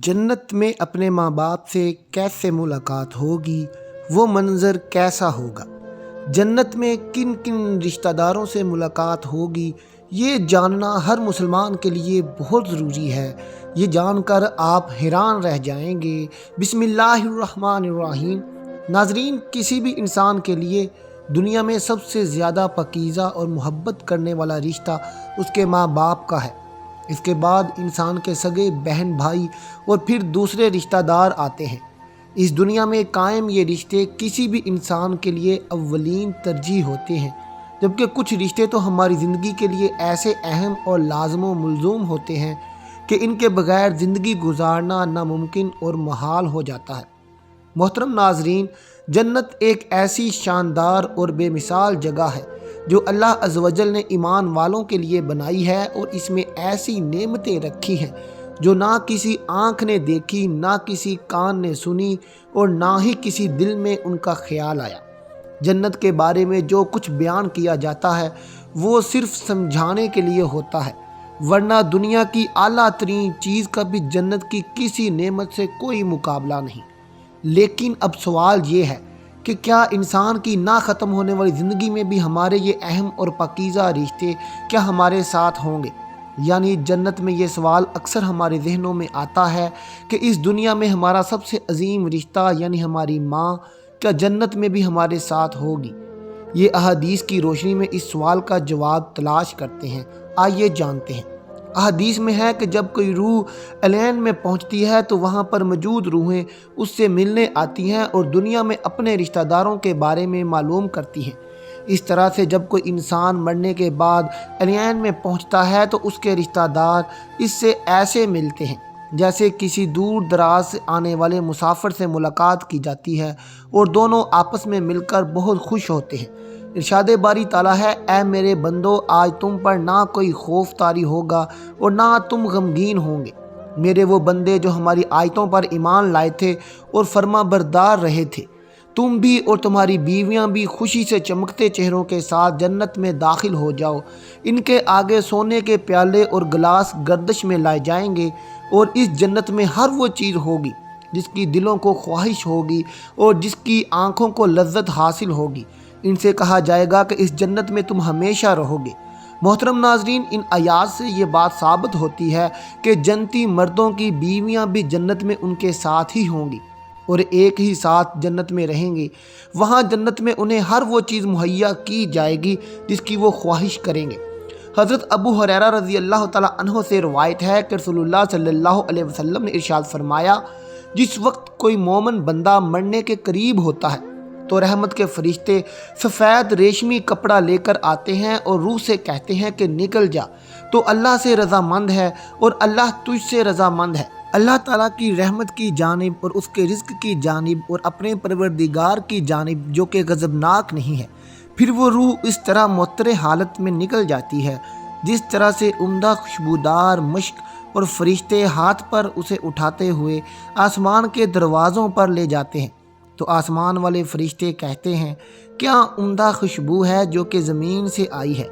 جنت میں اپنے ماں باپ سے کیسے ملاقات ہوگی، وہ منظر کیسا ہوگا؟ جنت میں کن کن رشتہ داروں سے ملاقات ہوگی، یہ جاننا ہر مسلمان کے لیے بہت ضروری ہے۔ یہ جان کر آپ حیران رہ جائیں گے۔ بسم اللہ الرحمن الرحیم۔ ناظرین، کسی بھی انسان کے لیے دنیا میں سب سے زیادہ پاکیزہ اور محبت کرنے والا رشتہ اس کے ماں باپ کا ہے۔ اس کے بعد انسان کے سگے بہن بھائی اور پھر دوسرے رشتہ دار آتے ہیں۔ اس دنیا میں قائم یہ رشتے کسی بھی انسان کے لیے اولین ترجیح ہوتے ہیں، جبکہ کچھ رشتے تو ہماری زندگی کے لیے ایسے اہم اور لازم و ملزوم ہوتے ہیں کہ ان کے بغیر زندگی گزارنا ناممکن اور محال ہو جاتا ہے۔ محترم ناظرین، جنت ایک ایسی شاندار اور بے مثال جگہ ہے جو اللہ عز و جل نے ایمان والوں کے لیے بنائی ہے، اور اس میں ایسی نعمتیں رکھی ہیں جو نہ کسی آنکھ نے دیکھی، نہ کسی کان نے سنی، اور نہ ہی کسی دل میں ان کا خیال آیا۔ جنت کے بارے میں جو کچھ بیان کیا جاتا ہے وہ صرف سمجھانے کے لیے ہوتا ہے، ورنہ دنیا کی اعلیٰ ترین چیز کا بھی جنت کی کسی نعمت سے کوئی مقابلہ نہیں۔ لیکن اب سوال یہ ہے کہ کیا انسان کی نہ ختم ہونے والی زندگی میں بھی ہمارے یہ اہم اور پاکیزہ رشتے کیا ہمارے ساتھ ہوں گے؟ یعنی جنت میں یہ سوال اکثر ہمارے ذہنوں میں آتا ہے کہ اس دنیا میں ہمارا سب سے عظیم رشتہ یعنی ہماری ماں کیا جنت میں بھی ہمارے ساتھ ہوگی؟ یہ احادیث کی روشنی میں اس سوال کا جواب تلاش کرتے ہیں۔ آئیے جانتے ہیں۔ احادیث میں ہے کہ جب کوئی روح العین میں پہنچتی ہے تو وہاں پر موجود روحیں اس سے ملنے آتی ہیں اور دنیا میں اپنے رشتہ داروں کے بارے میں معلوم کرتی ہیں۔ اس طرح سے جب کوئی انسان مرنے کے بعد العین میں پہنچتا ہے تو اس کے رشتہ دار اس سے ایسے ملتے ہیں جیسے کسی دور دراز سے آنے والے مسافر سے ملاقات کی جاتی ہے، اور دونوں آپس میں مل کر بہت خوش ہوتے ہیں۔ ارشاد باری تعالیٰ ہے، اے میرے بندو، آج تم پر نہ کوئی خوف طاری ہوگا اور نہ تم غمگین ہوں گے۔ میرے وہ بندے جو ہماری آیتوں پر ایمان لائے تھے اور فرما بردار رہے تھے، تم بھی اور تمہاری بیویاں بھی خوشی سے چمکتے چہروں کے ساتھ جنت میں داخل ہو جاؤ۔ ان کے آگے سونے کے پیالے اور گلاس گردش میں لائے جائیں گے، اور اس جنت میں ہر وہ چیز ہوگی جس کی دلوں کو خواہش ہوگی اور جس کی آنکھوں کو لذت حاصل ہوگی۔ ان سے کہا جائے گا کہ اس جنت میں تم ہمیشہ رہو گے۔ محترم ناظرین، ان آیات سے یہ بات ثابت ہوتی ہے کہ جنتی مردوں کی بیویاں بھی جنت میں ان کے ساتھ ہی ہوں گی اور ایک ہی ساتھ جنت میں رہیں گے۔ وہاں جنت میں انہیں ہر وہ چیز مہیا کی جائے گی جس کی وہ خواہش کریں گے۔ حضرت ابو ہریرہ رضی اللہ تعالیٰ عنہ سے روایت ہے کہ رسول اللہ صلی اللہ علیہ وسلم نے ارشاد فرمایا، جس وقت کوئی مومن بندہ مرنے کے قریب ہوتا ہے تو رحمت کے فرشتے سفید ریشمی کپڑا لے کر آتے ہیں اور روح سے کہتے ہیں کہ نکل جا، تو اللہ سے رضامند ہے اور اللہ تجھ سے رضامند ہے۔ اللہ تعالیٰ کی رحمت کی جانب اور اس کے رزق کی جانب اور اپنے پروردگار کی جانب جو کہ غضبناک نہیں ہے۔ پھر وہ روح اس طرح معطر حالت میں نکل جاتی ہے جس طرح سے عمدہ خوشبودار مشک، اور فرشتے ہاتھ پر اسے اٹھاتے ہوئے آسمان کے دروازوں پر لے جاتے ہیں تو آسمان والے فرشتے کہتے ہیں، کیا عمدہ خوشبو ہے جو کہ زمین سے آئی ہے۔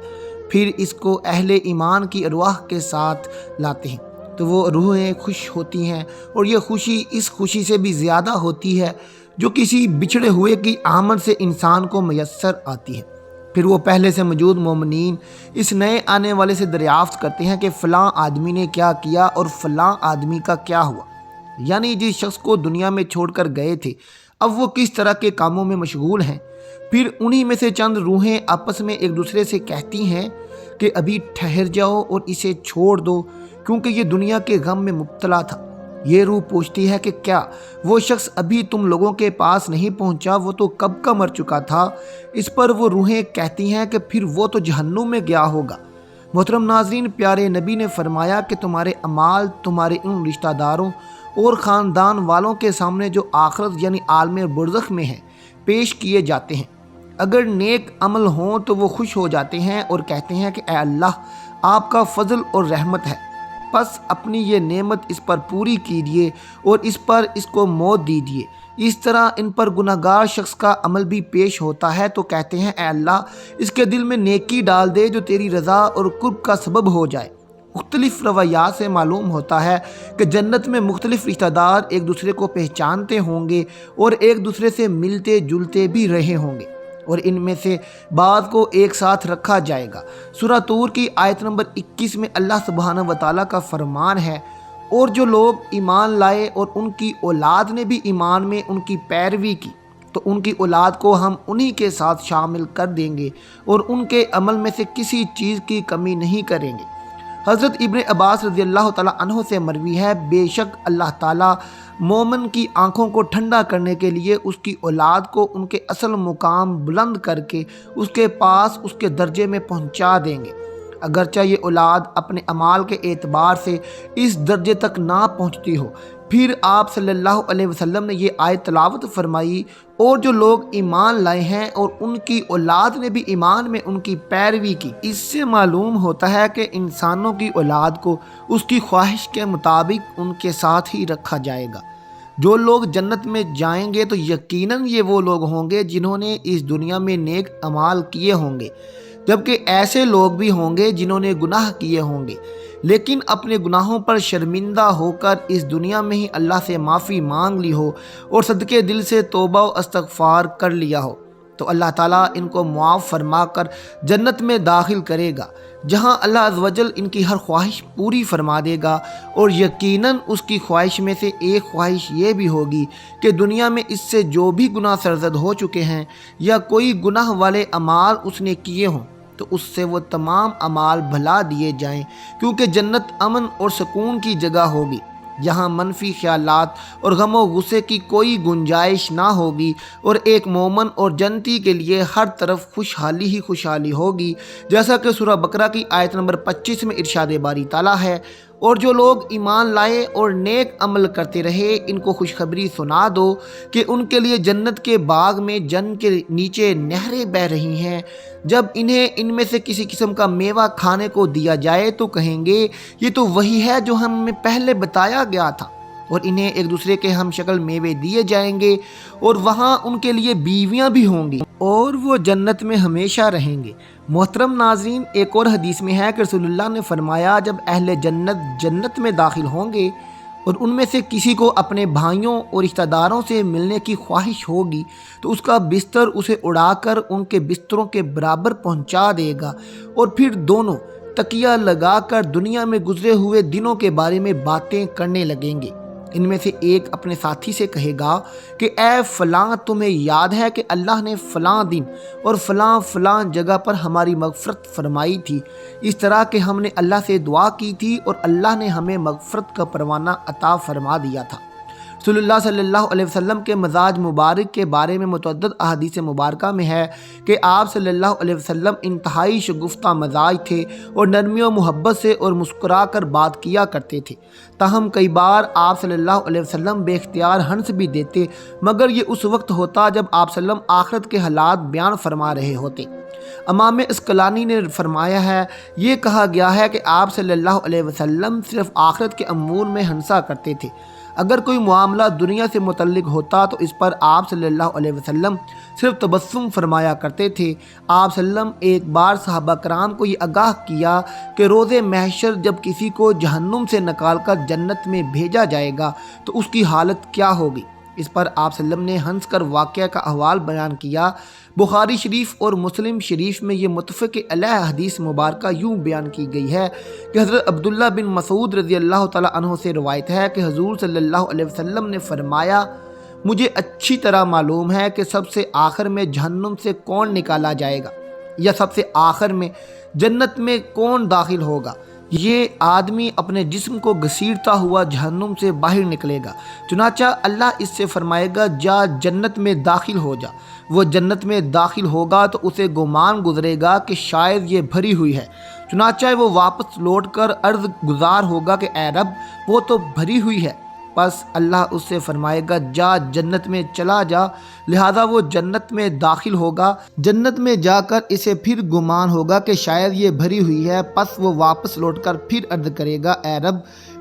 پھر اس کو اہل ایمان کی ارواح کے ساتھ لاتے ہیں تو وہ روحیں خوش ہوتی ہیں، اور یہ خوشی اس خوشی سے بھی زیادہ ہوتی ہے جو کسی بچھڑے ہوئے کی آمد سے انسان کو میسر آتی ہے۔ پھر وہ پہلے سے موجود مومنین اس نئے آنے والے سے دریافت کرتے ہیں کہ فلاں آدمی نے کیا کیا اور فلاں آدمی کا کیا ہوا، یعنی جس شخص کو دنیا میں چھوڑ کر گئے تھے اب وہ کس طرح کے کاموں میں مشغول ہیں۔ پھر انہی میں سے چند روحیں آپس میں ایک دوسرے سے کہتی ہیں کہ ابھی ٹھہر جاؤ اور اسے چھوڑ دو، کیونکہ یہ دنیا کے غم میں مبتلا تھا۔ یہ روح پوچھتی ہے کہ کیا وہ شخص ابھی تم لوگوں کے پاس نہیں پہنچا، وہ تو کب کا مر چکا تھا۔ اس پر وہ روحیں کہتی ہیں کہ پھر وہ تو جہنم میں گیا ہوگا۔ محترم ناظرین، پیارے نبی نے فرمایا کہ تمہارے اعمال تمہارے ان رشتہ داروں اور خاندان والوں کے سامنے جو آخرت یعنی عالم برزخ میں ہیں پیش کیے جاتے ہیں۔ اگر نیک عمل ہوں تو وہ خوش ہو جاتے ہیں اور کہتے ہیں کہ اے اللہ، آپ کا فضل اور رحمت ہے، پس اپنی یہ نعمت اس پر پوری کیجیے اور اس پر اس کو موت دیجیے۔ اس طرح ان پر گناہگار شخص کا عمل بھی پیش ہوتا ہے تو کہتے ہیں، اے اللہ، اس کے دل میں نیکی ڈال دے جو تیری رضا اور قرب کا سبب ہو جائے۔ مختلف روایات سے معلوم ہوتا ہے کہ جنت میں مختلف رشتہ دار ایک دوسرے کو پہچانتے ہوں گے اور ایک دوسرے سے ملتے جلتے بھی رہے ہوں گے، اور ان میں سے بعض کو ایک ساتھ رکھا جائے گا۔ سورہ طور کی آیت نمبر 21 میں اللہ سبحانہ وتعالیٰ کا فرمان ہے، اور جو لوگ ایمان لائے اور ان کی اولاد نے بھی ایمان میں ان کی پیروی کی تو ان کی اولاد کو ہم انہی کے ساتھ شامل کر دیں گے اور ان کے عمل میں سے کسی چیز کی کمی نہیں کریں گے۔ حضرت ابن عباس رضی اللہ تعالیٰ عنہ سے مروی ہے، بے شک اللہ تعالیٰ مومن کی آنکھوں کو ٹھنڈا کرنے کے لیے اس کی اولاد کو ان کے اصل مقام بلند کر کے اس کے پاس اس کے درجے میں پہنچا دیں گے، اگرچہ یہ اولاد اپنے اعمال کے اعتبار سے اس درجے تک نہ پہنچتی ہو۔ پھر آپ صلی اللہ علیہ وسلم نے یہ آیت تلاوت فرمائی، اور جو لوگ ایمان لائے ہیں اور ان کی اولاد نے بھی ایمان میں ان کی پیروی کی۔ اس سے معلوم ہوتا ہے کہ انسانوں کی اولاد کو اس کی خواہش کے مطابق ان کے ساتھ ہی رکھا جائے گا۔ جو لوگ جنت میں جائیں گے تو یقیناً یہ وہ لوگ ہوں گے جنہوں نے اس دنیا میں نیک اعمال کیے ہوں گے، جبکہ ایسے لوگ بھی ہوں گے جنہوں نے گناہ کیے ہوں گے لیکن اپنے گناہوں پر شرمندہ ہو کر اس دنیا میں ہی اللہ سے معافی مانگ لی ہو اور صدقے دل سے توبہ و استغفار کر لیا ہو، تو اللہ تعالیٰ ان کو معاف فرما کر جنت میں داخل کرے گا، جہاں اللہ عز و جل ان کی ہر خواہش پوری فرما دے گا۔ اور یقیناً اس کی خواہش میں سے ایک خواہش یہ بھی ہوگی کہ دنیا میں اس سے جو بھی گناہ سرزد ہو چکے ہیں یا کوئی گناہ والے اعمال اس نے کیے ہوں تو اس سے وہ تمام اعمال بھلا دیے جائیں، کیونکہ جنت امن اور سکون کی جگہ ہوگی، یہاں منفی خیالات اور غم و غصے کی کوئی گنجائش نہ ہوگی، اور ایک مومن اور جنتی کے لیے ہر طرف خوشحالی ہی خوشحالی ہوگی، جیسا کہ سورہ بقرہ کی آیت نمبر 25 میں ارشاد باری تعالیٰ ہے، اور جو لوگ ایمان لائے اور نیک عمل کرتے رہے ان کو خوشخبری سنا دو کہ ان کے لیے جنت کے باغ میں جنت کے نیچے نہریں بہہ رہی ہیں، جب انہیں ان میں سے کسی قسم کا میوہ کھانے کو دیا جائے تو کہیں گے یہ تو وہی ہے جو ہمیں پہلے بتایا گیا تھا، اور انہیں ایک دوسرے کے ہم شکل میوے دیے جائیں گے، اور وہاں ان کے لیے بیویاں بھی ہوں گی اور وہ جنت میں ہمیشہ رہیں گے۔ محترم ناظرین، ایک اور حدیث میں ہے کہ رسول اللہ نے فرمایا، جب اہل جنت جنت میں داخل ہوں گے اور ان میں سے کسی کو اپنے بھائیوں اور رشتہ داروں سے ملنے کی خواہش ہوگی تو اس کا بستر اسے اڑا کر ان کے بستروں کے برابر پہنچا دے گا، اور پھر دونوں تکیہ لگا کر دنیا میں گزرے ہوئے دنوں کے بارے میں باتیں کرنے لگیں گے۔ ان میں سے ایک اپنے ساتھی سے کہے گا کہ اے فلاں، تمہیں یاد ہے کہ اللہ نے فلاں دن اور فلاں فلاں جگہ پر ہماری مغفرت فرمائی تھی، اس طرح کہ ہم نے اللہ سے دعا کی تھی اور اللہ نے ہمیں مغفرت کا پروانہ عطا فرما دیا تھا۔ رسول اللہ صلی اللہ علیہ وسلم کے مزاج مبارک کے بارے میں متعدد احادیث مبارکہ میں ہے کہ آپ صلی اللہ علیہ وسلم انتہائی شگفتہ مزاج تھے اور نرمی و محبت سے اور مسکرا کر بات کیا کرتے تھے، تاہم کئی بار آپ صلی اللہ علیہ وسلم بے اختیار ہنس بھی دیتے، مگر یہ اس وقت ہوتا جب آپ صلی اللہ علیہ وسلم آخرت کے حالات بیان فرما رہے ہوتے۔ امام اسقلانی نے فرمایا ہے، یہ کہا گیا ہے کہ آپ صلی اللہ علیہ وسلم صرف آخرت کے امور میں ہنسا کرتے تھے، اگر کوئی معاملہ دنیا سے متعلق ہوتا تو اس پر آپ صلی اللہ علیہ وسلم صرف تبسم فرمایا کرتے تھے۔ آپ صلی اللہ علیہ وسلم ایک بار صحابہ کرام کو یہ آگاہ کیا کہ روز محشر جب کسی کو جہنم سے نکال کر جنت میں بھیجا جائے گا تو اس کی حالت کیا ہوگی؟ اس پر آپ صلی اللہ علیہ وسلم نے ہنس کر واقعہ کا احوال بیان کیا۔ بخاری شریف اور مسلم شریف میں یہ متفق علیہ حدیث مبارکہ یوں بیان کی گئی ہے کہ حضرت عبداللہ بن مسعود رضی اللہ تعالیٰ عنہ سے روایت ہے کہ حضور صلی اللہ علیہ وسلم نے فرمایا، مجھے اچھی طرح معلوم ہے کہ سب سے آخر میں جہنم سے کون نکالا جائے گا یا سب سے آخر میں جنت میں کون داخل ہوگا۔ یہ آدمی اپنے جسم کو گھسیٹتا ہوا جہنم سے باہر نکلے گا، چنانچہ اللہ اس سے فرمائے گا جا جنت میں داخل ہو جا۔ وہ جنت میں داخل ہوگا تو اسے گمان گزرے گا کہ شاید یہ بھری ہوئی ہے، چنانچہ وہ واپس لوٹ کر عرض گزار ہوگا کہ اے رب وہ تو بھری ہوئی ہے، پس اللہ اس سے فرمائے گا جا جنت میں چلا جا، لہذا وہ جنت میں داخل ہوگا۔ جنت میں جا کر اسے پھر گمان ہوگا کہ شاید یہ بھری ہوئی ہے، پس وہ واپس لوٹ کر پھر عرض کرے گا اے رب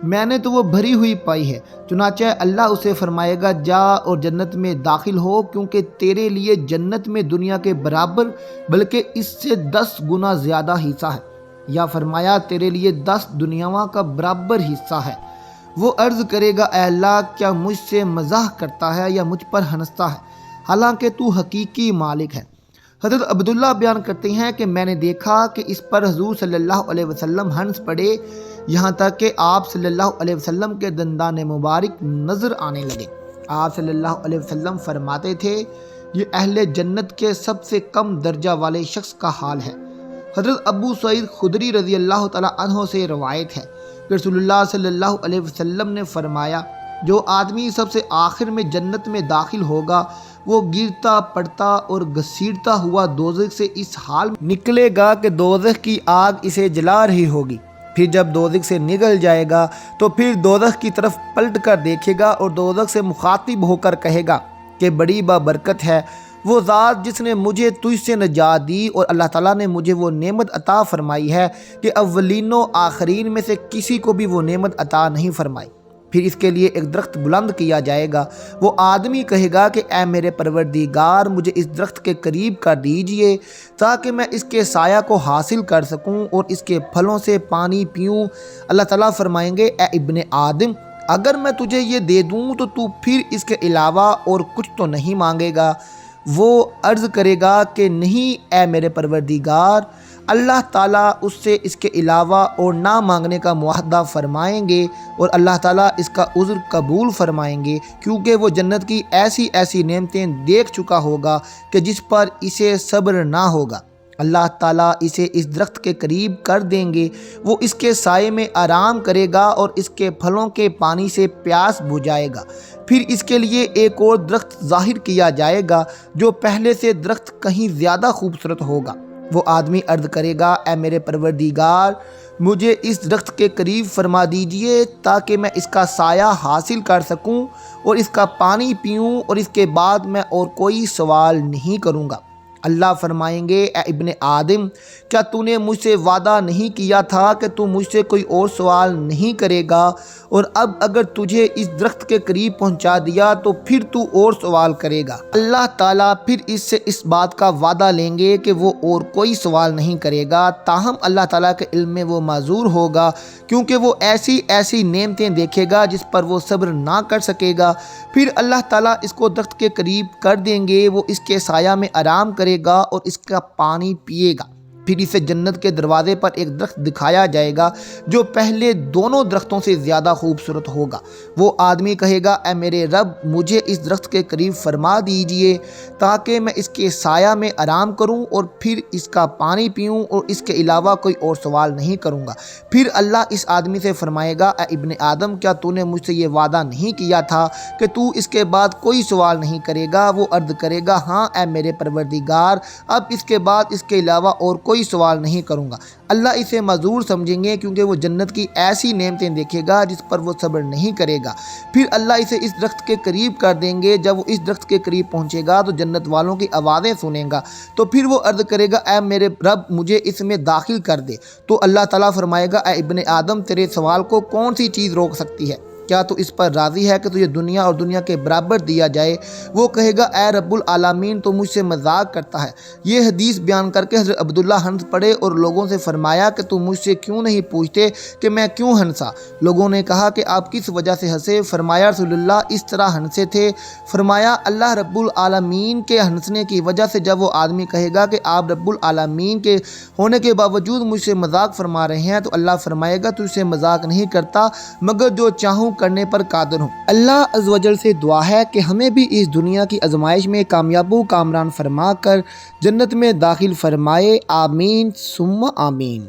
میں نے تو وہ بھری ہوئی پائی ہے، چنانچہ اللہ اسے فرمائے گا جا اور جنت میں داخل ہو، کیونکہ تیرے لیے جنت میں دنیا کے برابر بلکہ اس سے 10 گنا زیادہ حصہ ہے۔ یا فرمایا تیرے لیے 10 دنیاواں کا برابر حصہ ہے۔ وہ عرض کرے گا اے اللہ کیا مجھ سے مزاح کرتا ہے یا مجھ پر ہنستا ہے، حالانکہ تو حقیقی مالک ہے۔ حضرت عبداللہ بیان کرتے ہیں کہ میں نے دیکھا کہ اس پر حضور صلی اللہ علیہ وسلم ہنس پڑے، یہاں تک کہ آپ صلی اللہ علیہ وسلم کے دندان مبارک نظر آنے لگے۔ آپ صلی اللہ علیہ وسلم فرماتے تھے یہ اہل جنت کے سب سے کم درجہ والے شخص کا حال ہے۔ حضرت ابو سعید خدری رضی اللہ تعالیٰ عنہ سے روایت ہے کہ رسول اللہ صلی اللہ علیہ وسلم نے فرمایا جو آدمی سب سے آخر میں جنت میں داخل ہوگا وہ گرتا پڑتا اور گھسیٹتا ہوا دوزخ سے اس حال میں نکلے گا کہ دوزخ کی آگ اسے جلا رہی ہوگی۔ پھر جب دوزخ سے نکل جائے گا تو پھر دوزخ کی طرف پلٹ کر دیکھے گا اور دوزخ سے مخاطب ہو کر کہے گا کہ بڑی بابرکت ہے وہ ذات جس نے مجھے تجھ سے نجات دی، اور اللہ تعالیٰ نے مجھے وہ نعمت عطا فرمائی ہے کہ اولین و آخرین میں سے کسی کو بھی وہ نعمت عطا نہیں فرمائی۔ پھر اس کے لیے ایک درخت بلند کیا جائے گا، وہ آدمی کہے گا کہ اے میرے پروردگار مجھے اس درخت کے قریب کر دیجئے تاکہ میں اس کے سایہ کو حاصل کر سکوں اور اس کے پھلوں سے پانی پیوں۔ اللہ تعالیٰ فرمائیں گے اے ابن آدم اگر میں تجھے یہ دے دوں تو تو پھر اس کے علاوہ اور کچھ تو نہیں مانگے گا؟ وہ عرض کرے گا کہ نہیں اے میرے پروردگار۔ اللہ تعالیٰ اس سے اس کے علاوہ اور نہ مانگنے کا معاہدہ فرمائیں گے اور اللہ تعالیٰ اس کا عذر قبول فرمائیں گے، کیونکہ وہ جنت کی ایسی نعمتیں دیکھ چکا ہوگا کہ جس پر اسے صبر نہ ہوگا۔ اللہ تعالیٰ اسے اس درخت کے قریب کر دیں گے، وہ اس کے سائے میں آرام کرے گا اور اس کے پھلوں کے پانی سے پیاس بجھائے گا۔ پھر اس کے لیے ایک اور درخت ظاہر کیا جائے گا جو پہلے سے درخت کہیں زیادہ خوبصورت ہوگا۔ وہ آدمی عرض کرے گا اے میرے پروردگار مجھے اس درخت کے قریب فرما دیجئے تاکہ میں اس کا سایہ حاصل کر سکوں اور اس کا پانی پیوں، اور اس کے بعد میں اور کوئی سوال نہیں کروں گا۔ اللہ فرمائیں گے اے ابن آدم کیا تو نے مجھ سے وعدہ نہیں کیا تھا کہ تو مجھ سے کوئی اور سوال نہیں کرے گا، اور اب اگر تجھے اس درخت کے قریب پہنچا دیا تو پھر تو اور سوال کرے گا۔ اللہ تعالیٰ پھر اس سے اس بات کا وعدہ لیں گے کہ وہ اور کوئی سوال نہیں کرے گا، تاہم اللہ تعالیٰ کے علم میں وہ معذور ہوگا کیونکہ وہ ایسی نعمتیں دیکھے گا جس پر وہ صبر نہ کر سکے گا۔ پھر اللہ تعالیٰ اس کو درخت کے قریب کر دیں گے، وہ اس کے سایہ میں آرام کرے گا اور اس کا پانی پیے گا۔ پھر اسے جنت کے دروازے پر ایک درخت دکھایا جائے گا جو پہلے دونوں درختوں سے زیادہ خوبصورت ہوگا۔ وہ آدمی کہے گا اے میرے رب مجھے اس درخت کے قریب فرما دیجئے تاکہ میں اس کے سایہ میں آرام کروں اور پھر اس کا پانی پیوں اور اس کے علاوہ کوئی اور سوال نہیں کروں گا۔ پھر اللہ اس آدمی سے فرمائے گا اے ابن آدم کیا تو نے مجھ سے یہ وعدہ نہیں کیا تھا کہ تو اس کے بعد کوئی سوال نہیں کرے گا؟ وہ عرض کرے گا ہاں اے میرے پروردگار اب اس کے بعد اس کے علاوہ اور کوئی سوال نہیں کروں گا۔ اللہ اسے معذور سمجھیں گے کیونکہ وہ جنت کی ایسی نعمتیں دیکھے گا جس پر وہ صبر نہیں کرے گا۔ پھر اللہ اسے اس درخت کے قریب کر دیں گے، جب وہ اس درخت کے قریب پہنچے گا تو جنت والوں کی آوازیں سنیں گا، تو پھر وہ عرض کرے گا اے میرے رب مجھے اس میں داخل کر دے۔ تو اللہ تعالیٰ فرمائے گا اے ابن آدم تیرے سوال کو کون سی چیز روک سکتی ہے؟ کیا تو اس پر راضی ہے کہ تجھے دنیا اور دنیا کے برابر دیا جائے؟ وہ کہے گا اے رب العالمین تو مجھ سے مذاق کرتا ہے۔ یہ حدیث بیان کر کے حضرت عبداللہ ہنس پڑے اور لوگوں سے فرمایا کہ تم مجھ سے کیوں نہیں پوچھتے کہ میں کیوں ہنسا؟ لوگوں نے کہا کہ آپ کس وجہ سے ہنسے؟ فرمایا رسول اللہ اس طرح ہنسے تھے۔ فرمایا اللہ رب العالمین کے ہنسنے کی وجہ سے جب وہ آدمی کہے گا کہ آپ رب العالمین کے ہونے کے باوجود مجھ سے مذاق فرما رہے ہیں، تو اللہ فرمائے گا تجھ سے مذاق نہیں کرتا مگر جو چاہوں کرنے پر قادر ہوں۔ اللہ عز و جل سے دعا ہے کہ ہمیں بھی اس دنیا کی آزمائش میں کامیاب و کامران فرما کر جنت میں داخل فرمائے، آمین ثم آمین۔